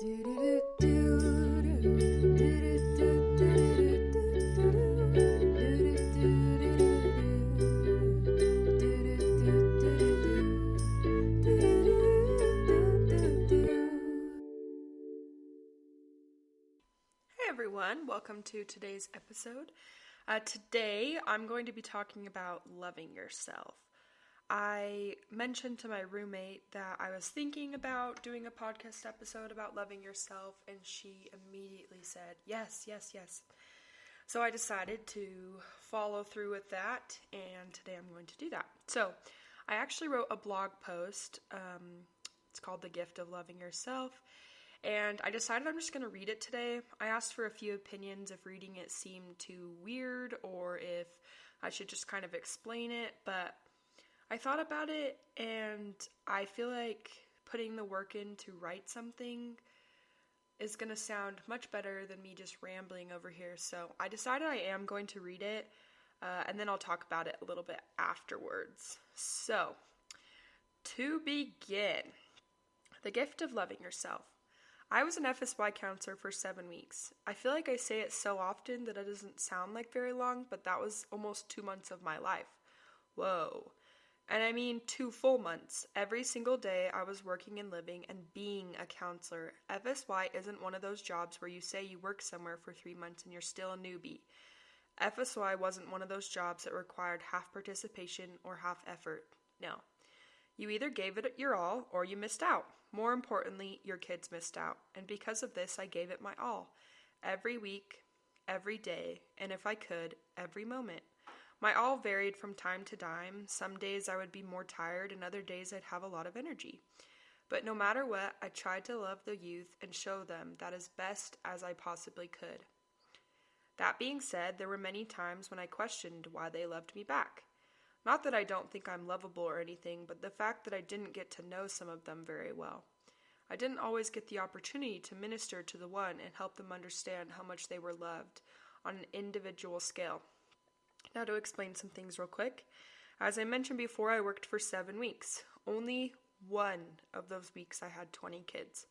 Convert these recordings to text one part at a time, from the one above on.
Everyone, welcome to today's episode. Today I'm going to be talking about loving yourself. I mentioned to my roommate that I was thinking about doing a podcast episode about loving yourself, and she immediately said, yes. So I decided to follow through with that, and today I'm going to do that. So I actually wrote a blog post. It's called The Gift of Loving Yourself. And I decided I'm just going to read it today. I asked for a few opinions if reading it seemed too weird or if I should just kind of explain it. But I thought about it, and I feel like putting the work in to write something is going to sound much better than me just rambling over here. So I decided I am going to read it, and then I'll talk about it a little bit afterwards. So, to begin, The Gift of Loving Yourself. I was an FSY counselor for 7 weeks. I feel like I say it so often that it doesn't sound like very long, but that was almost 2 months of my life. Whoa. And I mean 2 full months. Every single day I was working and living and being a counselor. FSY isn't one of those jobs where you say you work somewhere for 3 months and you're still a newbie. FSY wasn't one of those jobs that required half participation or half effort. No. You either gave it your all or you missed out. More importantly, your kids missed out. And because of this, I gave it my all. Every week, every day, and if I could, every moment. My all varied from time to time. Some days I would be more tired and other days I'd have a lot of energy. But no matter what, I tried to love the youth and show them that as best as I possibly could. That being said, there were many times when I questioned why they loved me back. Not that I don't think I'm lovable or anything, but the fact that I didn't get to know some of them very well. I didn't always get the opportunity to minister to the one and help them understand how much they were loved on an individual scale. Now to explain some things real quick. As I mentioned before, I worked for 7 weeks. Only one of those weeks I had 20 kids.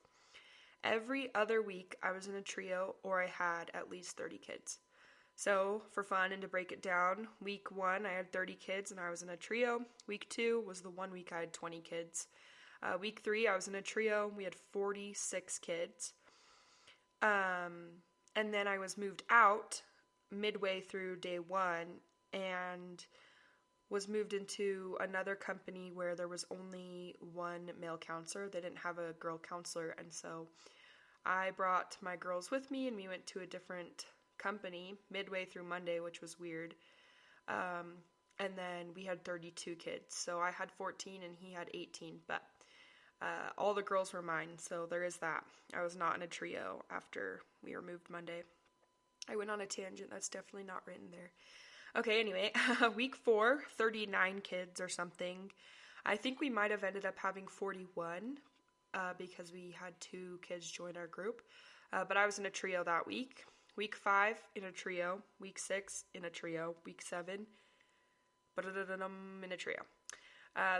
Every other week I was in a trio or I had at least 30 kids. So, for fun and to break it down, week 1 I had 30 kids and I was in a trio. Week 2 was the 1 week I had 20 kids. Week 3 I was in a trio. We had 46 kids. And then I was moved out midway through day 1 and was moved into another company where there was only one male counselor. They didn't have a girl counselor, and so I brought my girls with me and we went to a different company midway through Monday, which was weird. And then we had 32 kids. So I had 14 and he had 18, but all the girls were mine. So there is that. I was not in a trio after we were moved Monday. I went on a tangent. That's definitely not written there. Okay, anyway, week 4, 39 kids or something. I think we might have ended up having 41 because we had 2 kids join our group. But I was in a trio that week. Week 5 in a trio, week 6 in a trio, week 7 in a trio.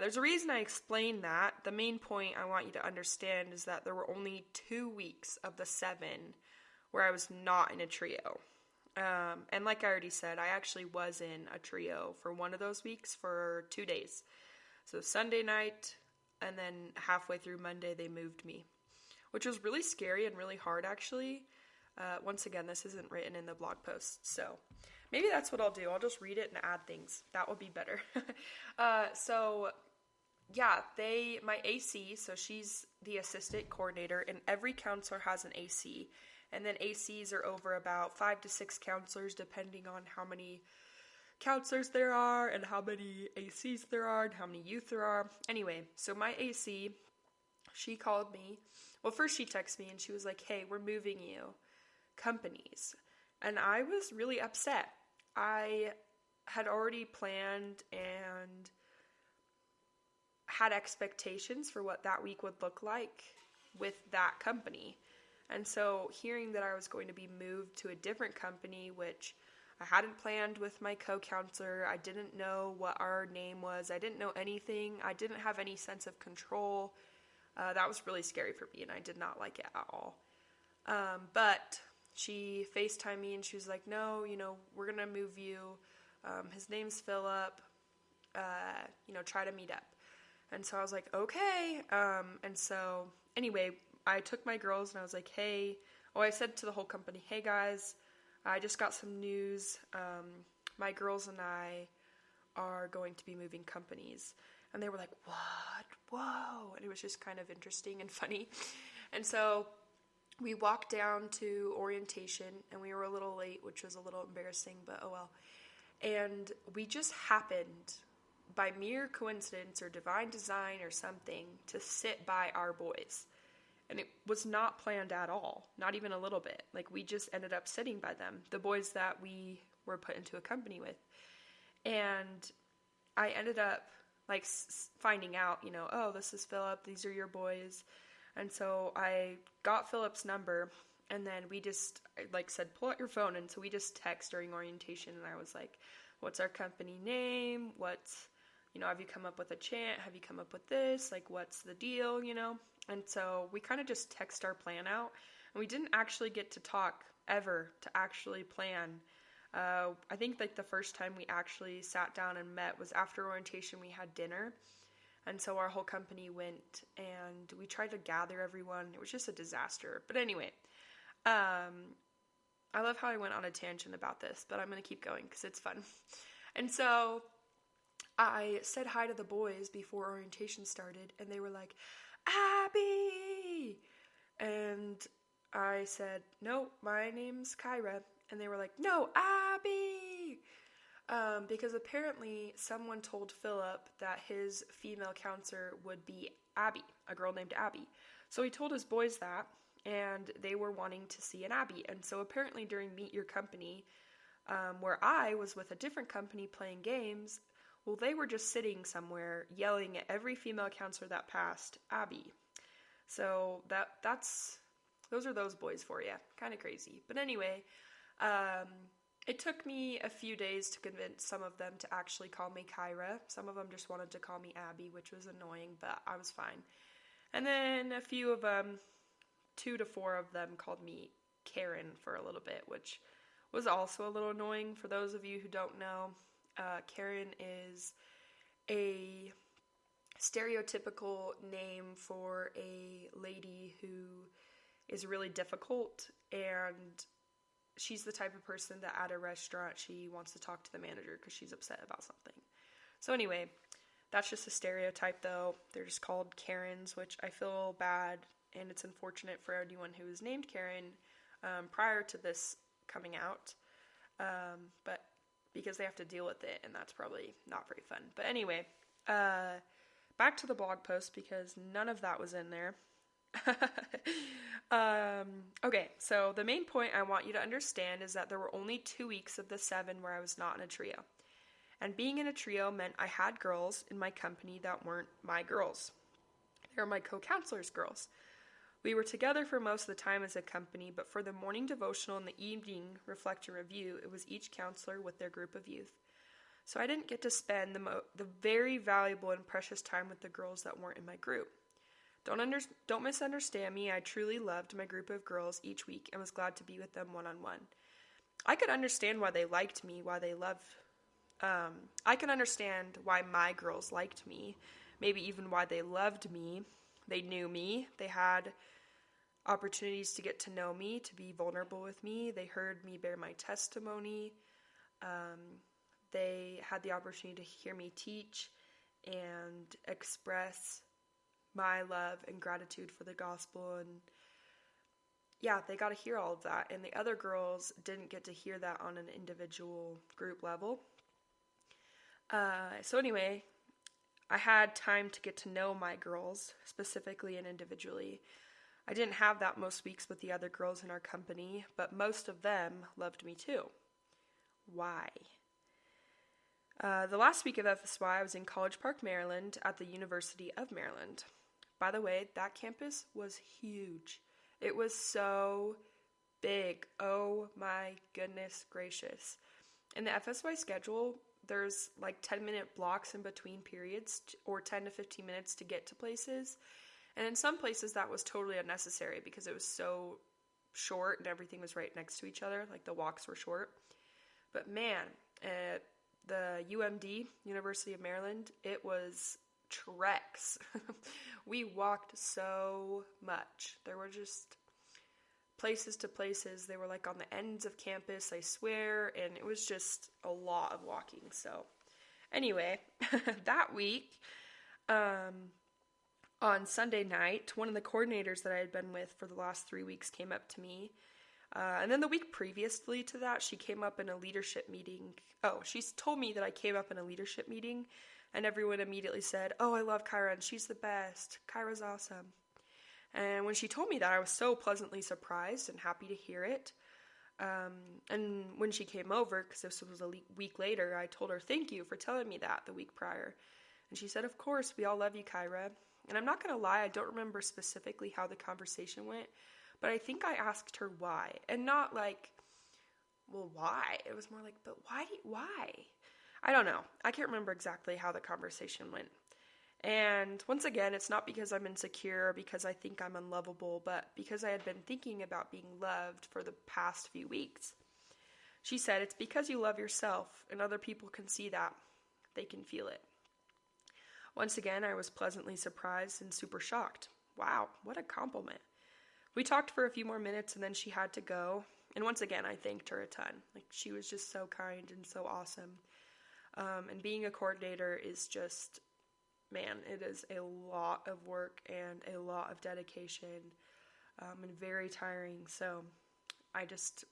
There's a reason I explained that. The main point I want you to understand is that there were only 2 weeks of the 7 where I was not in a trio. And like I already said, I actually was in a trio for one of those weeks for 2 days. So Sunday night and then halfway through Monday they moved me, which was really scary and really hard actually. Once again, this isn't written in the blog post, so maybe that's what I'll do. I'll just read it and add things. That would be better. My AC, so she's the assistant coordinator, and every counselor has an AC, and then ACs are over about 5 to 6 counselors, depending on how many counselors there are, and how many ACs there are, and how many youth there are. Anyway, so my AC, she called me. Well, first she texted me, and she was like, hey, we're moving you companies. And I was really upset. I had already planned and had expectations for what that week would look like with that company. And so hearing that I was going to be moved to a different company, which I hadn't planned with my co-counselor, I didn't know what our name was, I didn't know anything, I didn't have any sense of control. That was really scary for me, and I did not like it at all. But she FaceTimed me, and she was like, no, we're going to move you. His name's Philip. Try to meet up. And so I was like, okay. And so anyway, I took my girls and I was like, hey, I said to the whole company, hey guys, I just got some news. My girls and I are going to be moving companies. And they were like, what? Whoa. And it was just kind of interesting and funny. And so we walked down to orientation, and we were a little late, which was a little embarrassing, but oh well. And we just happened, by mere coincidence or divine design or something, to sit by our boys. And it was not planned at all, not even a little bit. Like, we just ended up sitting by them, the boys that we were put into a company with. And I ended up, like, finding out, oh, this is Philip, these are your boys. And so I got Philip's number, and then we just, said, pull out your phone. And so we just text during orientation, and I was like, what's our company name? What's, have you come up with a chant? Have you come up with this? Like, what's the deal, And so we kind of just text our plan out, and we didn't actually get to talk ever to actually plan. I think, the first time we actually sat down and met was after orientation. We had dinner. And so our whole company went, and we tried to gather everyone. It was just a disaster. But anyway, I love how I went on a tangent about this, but I'm going to keep going because it's fun. And so I said hi to the boys before orientation started, and they were like, Abby! And I said, no, my name's Kyra. And they were like, no, Abby! Because apparently someone told Philip that his female counselor would be Abby, a girl named Abby. So he told his boys that, and they were wanting to see an Abby. And so apparently during Meet Your Company, where I was with a different company playing games, well, they were just sitting somewhere yelling at every female counselor that passed, Abby. So those are those boys for you. Kind of crazy. But anyway, it took me a few days to convince some of them to actually call me Kyra. Some of them just wanted to call me Abby, which was annoying, but I was fine. And then a few of them, 2 to 4 of them, called me Karen for a little bit, which was also a little annoying. For those of you who don't know, Karen is a stereotypical name for a lady who is really difficult, and she's the type of person that at a restaurant she wants to talk to the manager because she's upset about something. So anyway, that's just a stereotype though. They're just called Karens, which I feel bad, and it's unfortunate for anyone who is named Karen prior to this coming out. But because they have to deal with it, and that's probably not very fun. But anyway, back to the blog post because none of that was in there. Okay, so the main point I want you to understand is that there were only 2 weeks of the 7 where I was not in a trio. And being in a trio meant I had girls in my company that weren't my girls. They were my co-counselors' girls. We were together for most of the time as a company, but for the morning devotional and the evening reflect and review, it was each counselor with their group of youth. So I didn't get to spend the very valuable and precious time with the girls that weren't in my group. Don't misunderstand me. I truly loved my group of girls each week and was glad to be with them one-on-one. I could understand why they liked me, I could understand why my girls liked me, maybe even why they loved me. They knew me. They had opportunities to get to know me, to be vulnerable with me. They heard me bear my testimony. They had the opportunity to hear me teach and express my love and gratitude for the gospel, and yeah, they got to hear all of that, and the other girls didn't get to hear that on an individual group level. So anyway, I had time to get to know my girls specifically and individually. I didn't have that most weeks with the other girls in our company, but most of them loved me too. Why? The last week of FSY, I was in College Park, Maryland at the University of Maryland. By the way, that campus was huge. It was so big. Oh my goodness gracious. In the FSY schedule, there's 10-minute blocks in between periods, or 10 to 15 minutes to get to places. And in some places that was totally unnecessary because it was so short and everything was right next to each other, like the walks were short. But man, at the UMD, University of Maryland, it was treks. We walked so much. There were just places to places. They were like on the ends of campus, I swear, and it was just a lot of walking. So anyway, that week, on Sunday night, one of the coordinators that I had been with for the last 3 weeks came up to me. And then the week previously to that, she came up in a leadership meeting. Oh, she's told me that I came up in a leadership meeting, and everyone immediately said, "Oh, I love Kyra, and she's the best. Kyra's awesome." And when she told me that, I was so pleasantly surprised and happy to hear it. And when she came over, because this was a week later, I told her, "Thank you for telling me that the week prior." And she said, "Of course, we all love you, Kyra." And I'm not going to lie, I don't remember specifically how the conversation went, but I think I asked her why. And not like, well, why? It was more like, but why? I don't know. I can't remember exactly how the conversation went. And once again, it's not because I'm insecure or because I think I'm unlovable, but because I had been thinking about being loved for the past few weeks. She said, "It's because you love yourself, and other people can see that. They can feel it." Once again, I was pleasantly surprised and super shocked. Wow, what a compliment. We talked for a few more minutes and then she had to go. And once again, I thanked her a ton. Like, she was just so kind and so awesome. And being a coordinator is just, man, it is a lot of work and a lot of dedication, and very tiring. So I just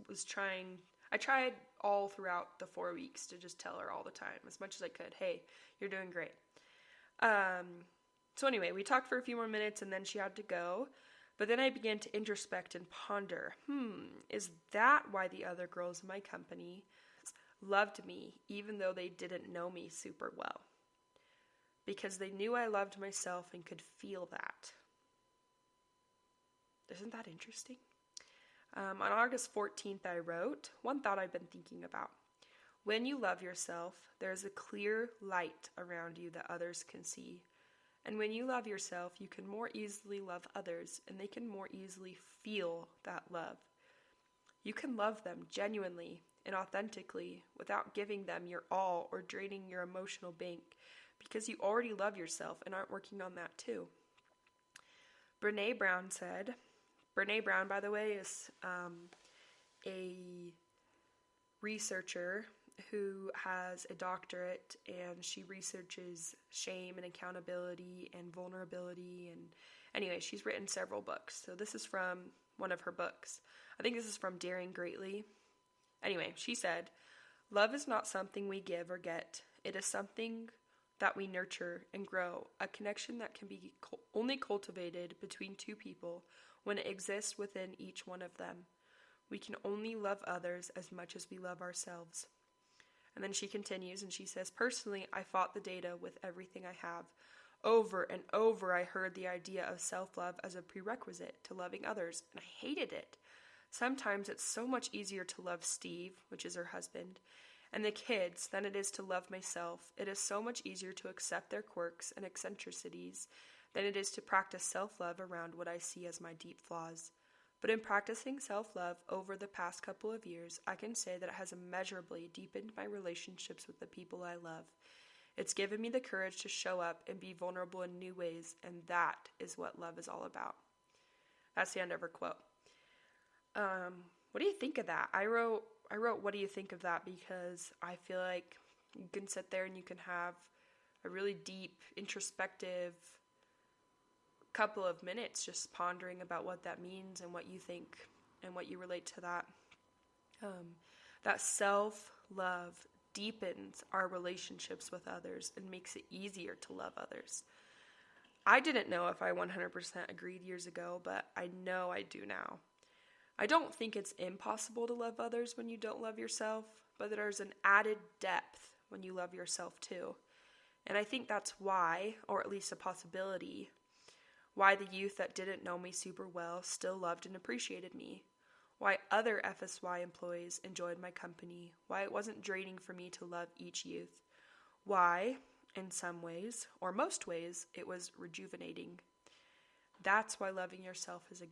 I tried all throughout the 4 weeks to just tell her all the time, as much as I could, "Hey, you're doing great." So anyway, we talked for a few more minutes and then she had to go. But then I began to introspect and ponder, is that why the other girls in my company loved me even though they didn't know me super well? Because they knew I loved myself and could feel that. Isn't that interesting? On August 14th, I wrote, one thought I've been thinking about. When you love yourself, there is a clear light around you that others can see. And when you love yourself, you can more easily love others, and they can more easily feel that love. You can love them genuinely and authentically without giving them your all or draining your emotional bank, because you already love yourself and aren't working on that too. Brené Brown said, Brené Brown, by the way, is a researcher who has a doctorate, and she researches shame and accountability and vulnerability, and anyway, she's written several books. So this is from one of her books. I think this is from Daring Greatly. Anyway, she said, "Love is not something we give or get. It is something that we nurture and grow, a connection that can be only cultivated between two people when it exists within each one of them. We can only love others as much as we love ourselves." And then she continues and she says, "Personally, I fought the data with everything I have. Over and over, I heard the idea of self-love as a prerequisite to loving others, and I hated it. Sometimes it's so much easier to love Steve," which is her husband, "and the kids than it is to love myself. It is so much easier to accept their quirks and eccentricities than it is to practice self-love around what I see as my deep flaws. But in practicing self-love over the past couple of years, I can say that it has immeasurably deepened my relationships with the people I love. It's given me the courage to show up and be vulnerable in new ways, and that is what love is all about." That's the end of her quote. What do you think of that? I wrote, "What do you think of that?" because I feel like you can sit there and you can have a really deep, introspective couple of minutes just pondering about what that means and what you think and what you relate to that. That self-love deepens our relationships with others and makes it easier to love others. I didn't know if I 100% agreed years ago, but I know I do now. I don't think it's impossible to love others when you don't love yourself, but there's an added depth when you love yourself too. And I think that's why, or at least a possibility, why the youth that didn't know me super well still loved and appreciated me. Why other FSY employees enjoyed my company. Why it wasn't draining for me to love each youth. Why, in some ways, or most ways, it was rejuvenating. That's why loving yourself is a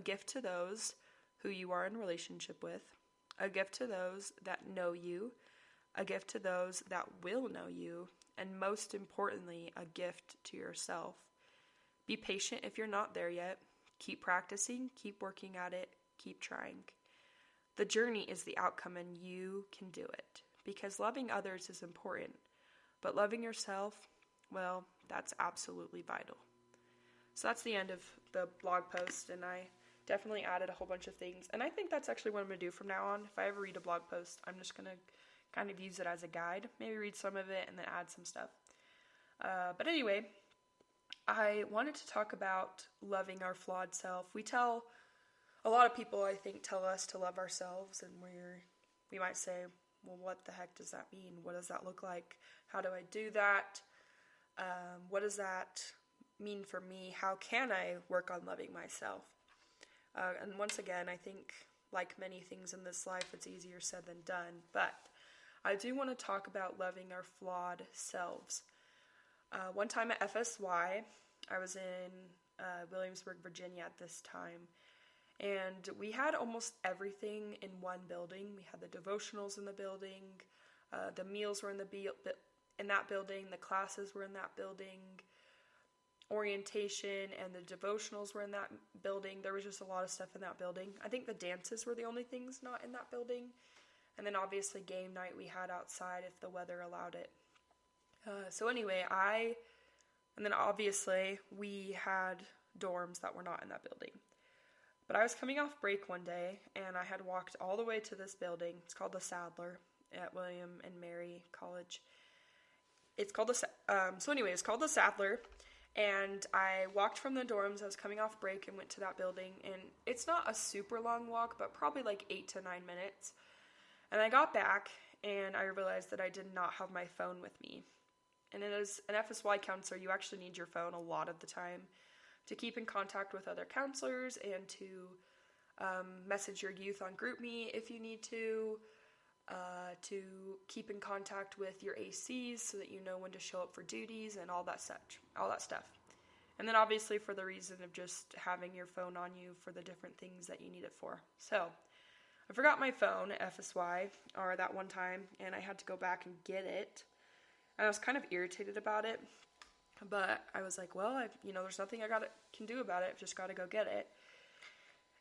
gift to those who you are in relationship with, a gift to those that know you, a gift to those that will know you, and most importantly, a gift to yourself. Be patient if you're not there yet. Keep practicing, keep working at it, keep trying. The journey is the outcome, and you can do it, because loving others is important, but loving yourself, well, that's absolutely vital. So that's the end of the blog post, and I definitely added a whole bunch of things, and I think that's actually what I'm going to do from now on. If I ever read a blog post, I'm just going to kind of use it as a guide, maybe read some of it and then add some stuff. But anyway, I wanted to talk about loving our flawed self. A lot of people, I think, tell us to love ourselves, and we might say, well, what the heck does that mean? What does that look like? How do I do that? What does that mean for me? How can I work on loving myself? And once again, I think, like many things in this life, it's easier said than done. But I do want to talk about loving our flawed selves. One time at FSY, I was in Williamsburg, Virginia at this time, and we had almost everything in one building. We had the devotionals in the building, the meals were in that building, the classes were in that building, orientation and the devotionals were in that building. There was just a lot of stuff in that building. I think the dances were the only things not in that building. And then obviously game night we had outside if the weather allowed it. So anyway, and then obviously we had dorms that were not in that building. But I was coming off break one day, and I had walked all the way to this building. It's called the Sadler at William and Mary College. It's called it's called the Sadler, and I walked from the dorms. I was coming off break and went to that building, and it's not a super long walk, but probably like 8 to 9 minutes. And I got back, and I realized that I did not have my phone with me. And as an FSY counselor, you actually need your phone a lot of the time to keep in contact with other counselors and to message your youth on GroupMe if you need to keep in contact with your ACs so that you know when to show up for duties and all that stuff. And then obviously for the reason of just having your phone on you for the different things that you need it for. So I forgot my phone at FSY, or that one time, and I had to go back and get it. And I was kind of irritated about it, but I was like, well, there's nothing I can do about it. I've just got to go get it.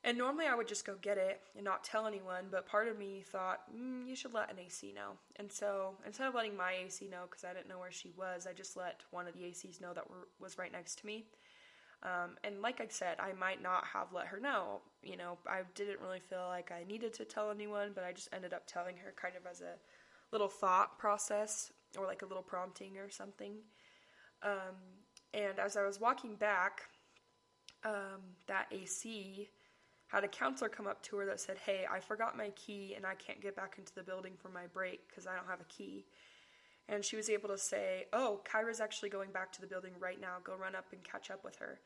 And normally I would just go get it and not tell anyone, but part of me thought, you should let an AC know. And so instead of letting my AC know, because I didn't know where she was, I just let one of the ACs know that was right next to me. And like I said, I might not have let her know. I didn't really feel like I needed to tell anyone, but I just ended up telling her kind of as a little thought process or like a little prompting or something. And as I was walking back, that AC had a counselor come up to her that said, hey, I forgot my key and I can't get back into the building for my break because I don't have a key. And she was able to say, oh, Kyra's actually going back to the building right now. Go run up and catch up with her.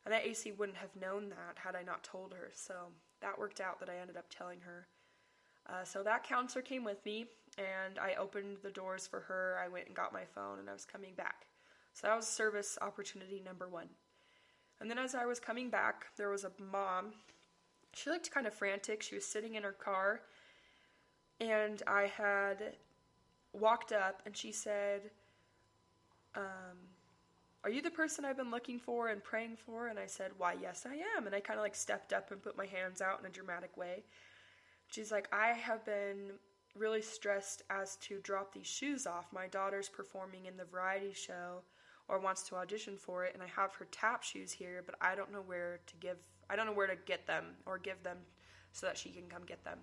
And that AC wouldn't have known that had I not told her. So that worked out that I ended up telling her. So that counselor came with me, and I opened the doors for her. I went and got my phone, and I was coming back. So that was service opportunity number 1. And then as I was coming back, there was a mom. She looked kind of frantic. She was sitting in her car, and I had walked up, and she said, are you the person I've been looking for and praying for? And I said, why, yes, I am. And I kind of like stepped up and put my hands out in a dramatic way. She's like, I have been really stressed as to drop these shoes off. My daughter's performing in the variety show or wants to audition for it, and I have her tap shoes here, but I don't know where to get them or give them so that she can come get them.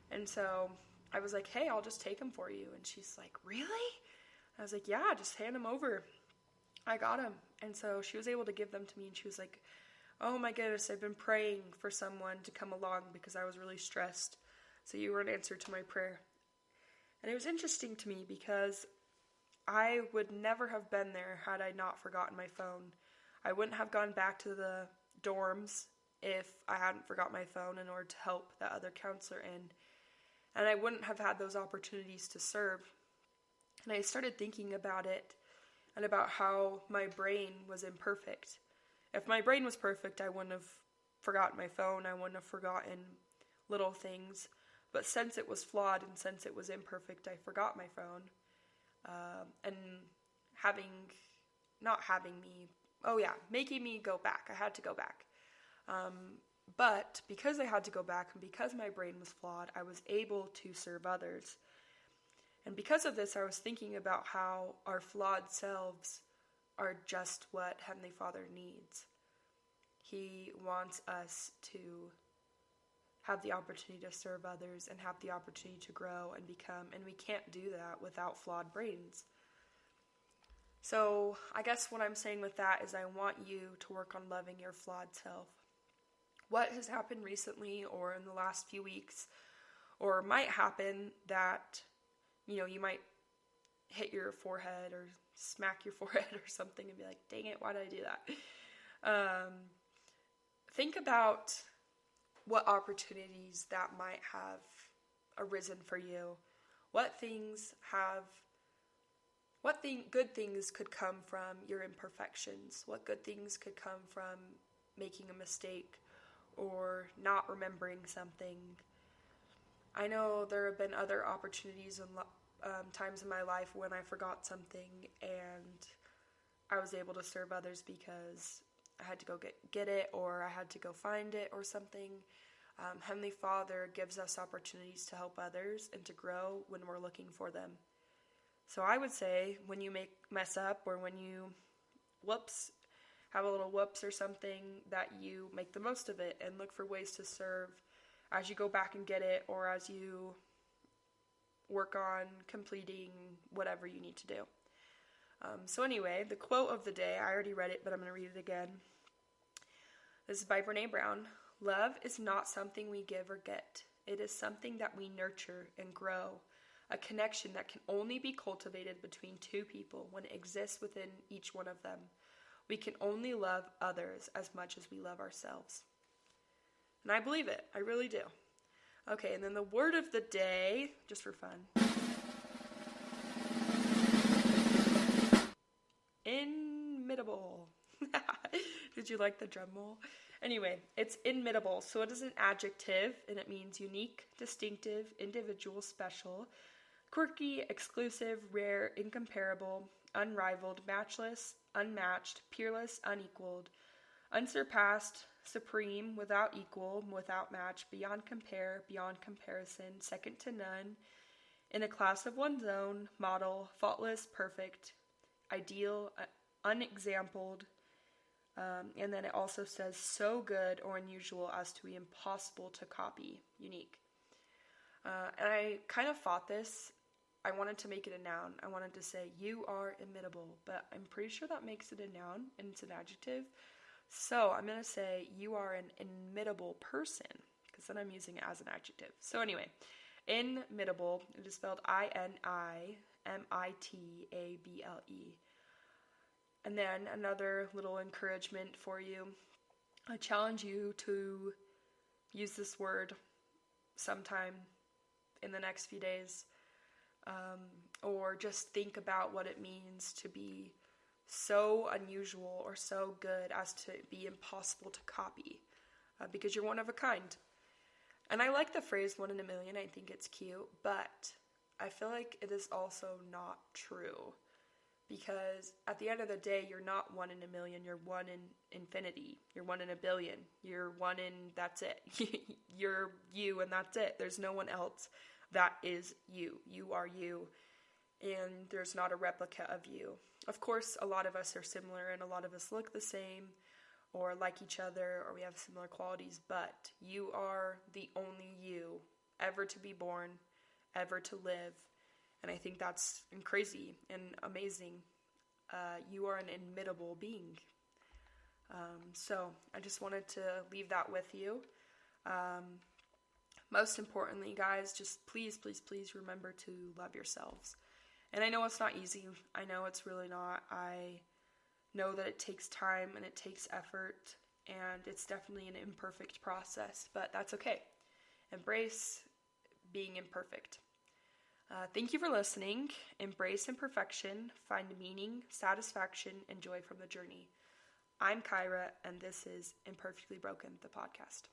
And so I was like, hey, I'll just take them for you. And she's like, really? I was like, yeah, just hand them over. I got them. And so she was able to give them to me, and she was like, oh my goodness, I've been praying for someone to come along because I was really stressed. So you were an answer to my prayer. And it was interesting to me because I would never have been there had I not forgotten my phone. I wouldn't have gone back to the dorms if I hadn't forgot my phone in order to help that other counselor in. And I wouldn't have had those opportunities to serve. And I started thinking about it and about how my brain was imperfect. If my brain was perfect, I wouldn't have forgotten my phone. I wouldn't have forgotten little things. But since it was flawed and since it was imperfect, I forgot my phone. And making me go back. I had to go back. But because I had to go back and because my brain was flawed, I was able to serve others. And because of this, I was thinking about how our flawed selves are just what Heavenly Father needs. He wants us to have the opportunity to serve others and have the opportunity to grow and become, and we can't do that without flawed brains. So I guess what I'm saying with that is I want you to work on loving your flawed self. What has happened recently or in the last few weeks, or might happen that, you might hit your forehead or smack your forehead or something and be like, dang it, why did I do that? Think about what opportunities that might have arisen for you. Good things could come from your imperfections? What good things could come from making a mistake or not remembering something? I know there have been other opportunities and times in my life when I forgot something and I was able to serve others because I had to go get it, or I had to go find it or something. Heavenly Father gives us opportunities to help others and to grow when we're looking for them. So I would say when you mess up or when you have a little whoops or something, that you make the most of it and look for ways to serve as you go back and get it, or as you work on completing whatever you need to do. So anyway, the quote of the day, I already read it, but I'm going to read it again. This is by Brené Brown. Love is not something we give or get. It is something that we nurture and grow. A connection that can only be cultivated between two people when it exists within each one of them. We can only love others as much as we love ourselves. And I believe it. I really do. Okay, and then the word of the day, just for fun. Inimitable. Did you like the drum roll? Anyway, it's inimitable. So it is an adjective, and it means unique, distinctive, individual, special, quirky, exclusive, rare, incomparable, unrivaled, matchless, unmatched, peerless, unequaled, unsurpassed, supreme, without equal, without match, beyond compare, beyond comparison, second to none, in a class of one's own, model, faultless, perfect, ideal, unexampled, and then it also says so good or unusual as to be impossible to copy, unique. And I kind of fought this. I wanted to make it a noun. I wanted to say you are imitable, but I'm pretty sure that makes it a noun and it's an adjective. So I'm going to say you are an inimitable person, because then I'm using it as an adjective. So anyway, inimitable, it is spelled INIMITABLE. And then another little encouragement for you. I challenge you to use this word sometime in the next few days, or just think about what it means to be so unusual or so good as to be impossible to copy, because you're one of a kind. And I like the phrase 1 in a million. I think it's cute, but I feel like it is also not true, because at the end of the day, you're not 1 in a million, you're 1 in infinity, you're 1 in a billion, you're 1 in, that's it. You're you and that's it. There's no one else that is you. You are you, and there's not a replica of you. Of course, a lot of us are similar and a lot of us look the same or like each other, or we have similar qualities, but you are the only you ever to be born, ever to live. And I think that's crazy and amazing. You are an inimitable being. So I just wanted to leave that with you. Most importantly, guys, just please, please, please remember to love yourselves. And I know it's not easy. I know it's really not. I know that it takes time and it takes effort, and it's definitely an imperfect process, but that's okay. Embrace being imperfect. Thank you for listening. Embrace imperfection, find meaning, satisfaction, and joy from the journey. I'm Kyra, and this is Imperfectly Broken, the podcast.